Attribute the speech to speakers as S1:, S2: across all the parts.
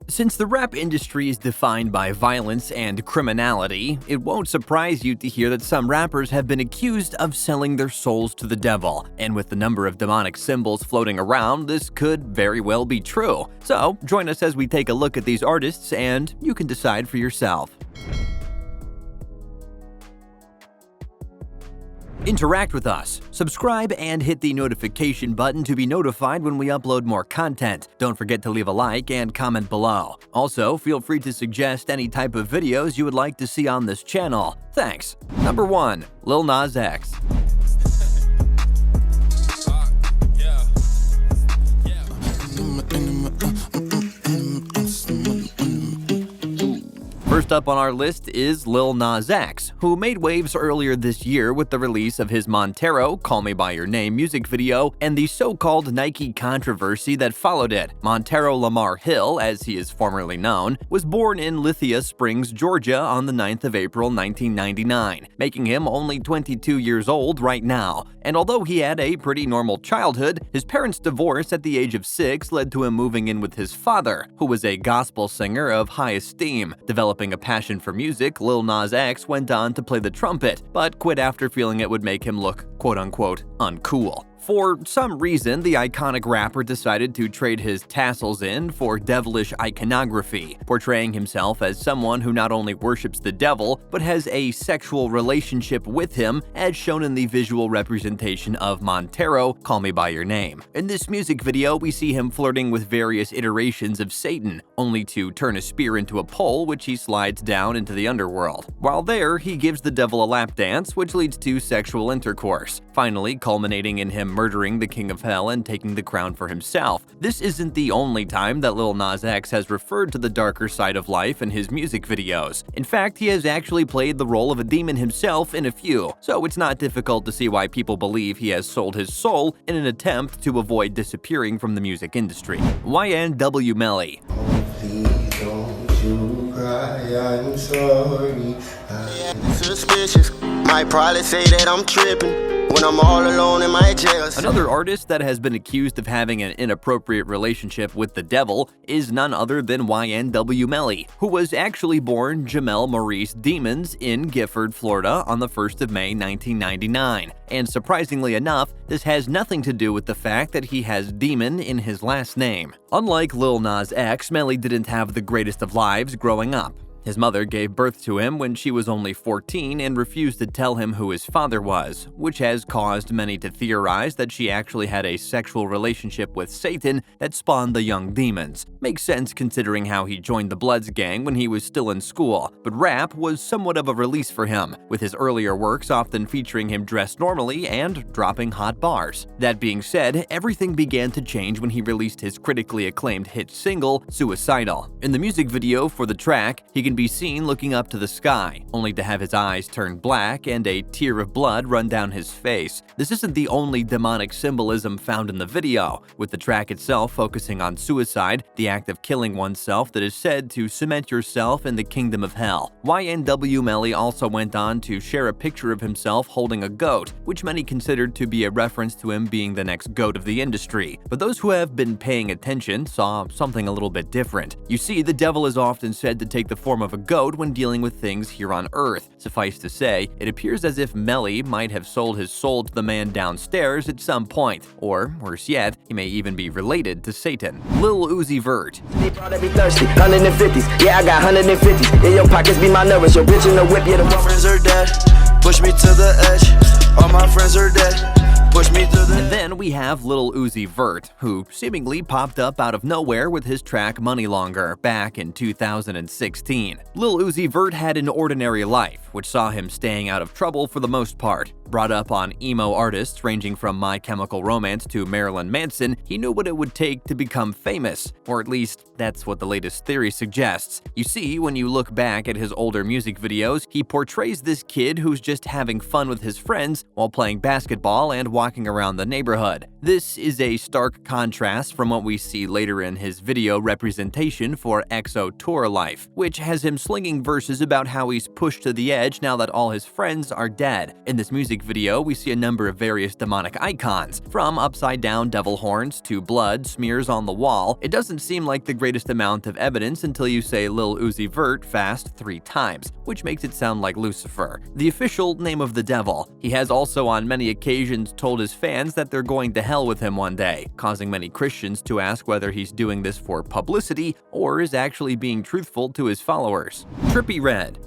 S1: Since the rap industry is defined by violence and criminality, it won't surprise you to hear that some rappers have been accused of selling their souls to the devil. And with the number of demonic symbols floating around, this could very well be true. So, join us as we take a look at these artists and you can decide for yourself. Interact with us. Subscribe and hit the notification button to be notified when we upload more content. Don't forget to leave a like and comment below. Also, feel free to suggest any type of videos you would like to see on this channel. Thanks. Number 1. Lil Nas X. First up on our list is Lil Nas X, who made waves earlier this year with the release of his Montero, Call Me By Your Name music video and the so-called Nike controversy that followed it. Montero Lamar Hill, as he is formerly known, was born in Lithia Springs, Georgia on the 9th of April 1999, making him only 22 years old right now. And although he had a pretty normal childhood, his parents' divorce at the age of 6 led to him moving in with his father, who was a gospel singer of high esteem. Developing a passion for music, Lil Nas X went on to play the trumpet, but quit after feeling it would make him look quote-unquote uncool. For some reason, the iconic rapper decided to trade his tassels in for devilish iconography, portraying himself as someone who not only worships the devil, but has a sexual relationship with him, as shown in the visual representation of Montero, Call Me By Your Name. In this music video, we see him flirting with various iterations of Satan, only to turn a spear into a pole, which he slides down into the underworld. While there, he gives the devil a lap dance, which leads to sexual intercourse, finally culminating in him murdering the king of hell and taking the crown for himself. This isn't the only time that Lil Nas X has referred to the darker side of life in his music videos. In fact, he has actually played the role of a demon himself in a few, so it's not difficult to see why people believe he has sold his soul in an attempt to avoid disappearing from the music industry. YNW Melly.
S2: Don't you cry, I'm sorry.
S3: Suspicious, might probably say that I'm tripping when I'm all alone in my jail.
S1: Another artist that has been accused of having an inappropriate relationship with the devil is none other than YNW Melly, who was actually born Jamel Maurice Demons in Gifford, Florida on the 1st of May 1999. And surprisingly enough, this has nothing to do with the fact that he has demon in his last name. Unlike Lil Nas X, Melly didn't have the greatest of lives growing up. His mother gave birth to him when she was only 14 and refused to tell him who his father was, which has caused many to theorize that she actually had a sexual relationship with Satan that spawned the young demons. Makes sense considering how he joined the Bloods gang when he was still in school, but rap was somewhat of a release for him, with his earlier works often featuring him dressed normally and dropping hot bars. That being said, everything began to change when he released his critically acclaimed hit single, Suicidal. In the music video for the track, he can be seen looking up to the sky, only to have his eyes turn black and a tear of blood run down his face. This isn't the only demonic symbolism found in the video, with the track itself focusing on suicide, the act of killing oneself that is said to cement yourself in the kingdom of hell. YNW Melly also went on to share a picture of himself holding a goat, which many considered to be a reference to him being the next goat of the industry. But those who have been paying attention saw something a little bit different. You see, the devil is often said to take the form of a goat when dealing with things here on Earth. Suffice to say, it appears as if Melly might have sold his soul to the man downstairs at some point, or worse yet, he may even be related to Satan. Lil Uzi Vert.
S3: They probably be thirsty, 150s, yeah I got 150s, in your pockets be my numbers, your bitch in the whip, yeah my friends are dead, push me to the edge, all my friends are dead.
S1: And then we have Lil Uzi Vert, who seemingly popped up out of nowhere with his track Money Longer back in 2016. Lil Uzi Vert had an ordinary life, which saw him staying out of trouble for the most part. Brought up on emo artists ranging from My Chemical Romance to Marilyn Manson, he knew what it would take to become famous, or at least that's what the latest theory suggests. You see, when you look back at his older music videos, he portrays this kid who's just having fun with his friends while playing basketball and walking around the neighborhood. This is a stark contrast from what we see later in his video representation for EXO Tour Life, which has him slinging verses about how he's pushed to the edge now that all his friends are dead. In this music music video, we see a number of various demonic icons, from upside-down devil horns to blood smears on the wall. It doesn't seem like the greatest amount of evidence until you say Lil Uzi Vert fast 3 times, which makes it sound like Lucifer, the official name of the devil. He has also on many occasions told his fans that they're going to hell with him one day, causing many Christians to ask whether he's doing this for publicity or is actually being truthful to his followers. Trippy Red.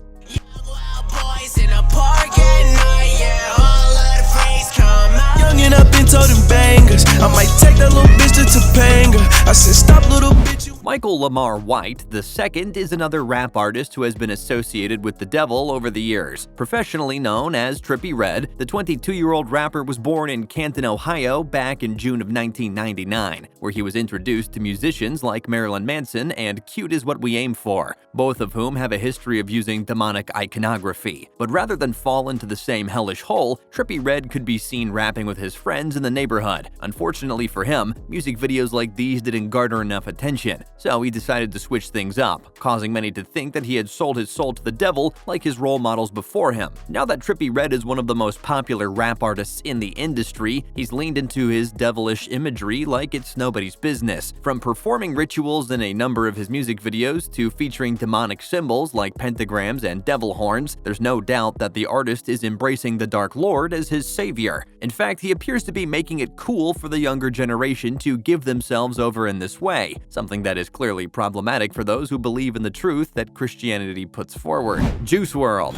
S3: Youngin' up and told them bangers. I might take that little bitch to Topanga. I said, stop, little bitch.
S1: Michael Lamar White II is another rap artist who has been associated with the devil over the years. Professionally known as Trippy Red, the 22-year-old rapper was born in Canton, Ohio back in June of 1999, where he was introduced to musicians like Marilyn Manson and Cute Is What We Aim For, both of whom have a history of using demonic iconography. But rather than fall into the same hellish hole, Trippy Red could be seen rapping with his friends in the neighborhood. Unfortunately for him, music videos like these didn't garner enough attention, so he decided to switch things up, causing many to think that he had sold his soul to the devil like his role models before him. Now that Trippy Red is one of the most popular rap artists in the industry, he's leaned into his devilish imagery like it's nobody's business. From performing rituals in a number of his music videos to featuring demonic symbols like pentagrams and devil horns, there's no doubt that the artist is embracing the Dark Lord as his savior. In fact, he appears to be making it cool for the younger generation to give themselves over in this way, something that is clearly problematic for those who believe in the truth that Christianity puts forward. Juice WRLD.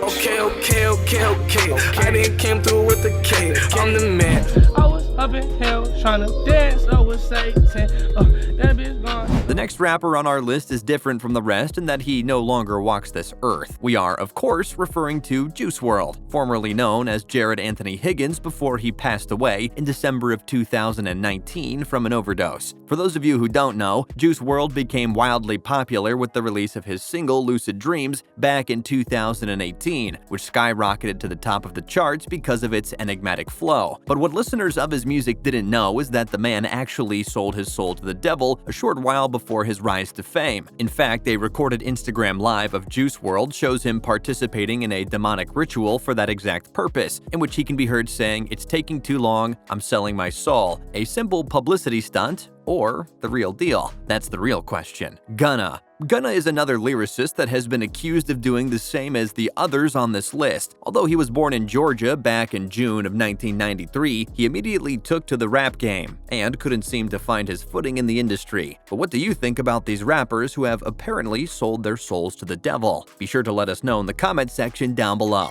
S3: Okay. I didn't came through with the K. I'm the man.
S4: I was up in hell trying to dance up with Satan. That bitch gone.
S1: The next rapper on our list is different from the rest in that he no longer walks this earth. We are, of course, referring to Juice WRLD, formerly known as Jared Anthony Higgins before he passed away in December of 2019 from an overdose. For those of you who don't know, Juice WRLD became wildly popular with the release of his single Lucid Dreams back in 2018, which skyrocketed to the top of the charts because of its enigmatic flow. But what listeners of his music didn't know is that the man actually sold his soul to the devil a short while before his rise to fame. In fact, a recorded Instagram Live of Juice WRLD shows him participating in a demonic ritual for that exact purpose, in which he can be heard saying, "It's taking too long, I'm selling my soul," a simple publicity stunt, or the real deal? That's the real question. Gunna is another lyricist that has been accused of doing the same as the others on this list. Although he was born in Georgia back in June of 1993, he immediately took to the rap game and couldn't seem to find his footing in the industry. But what do you think about these rappers who have apparently sold their souls to the devil? Be sure to let us know in the comment section down below.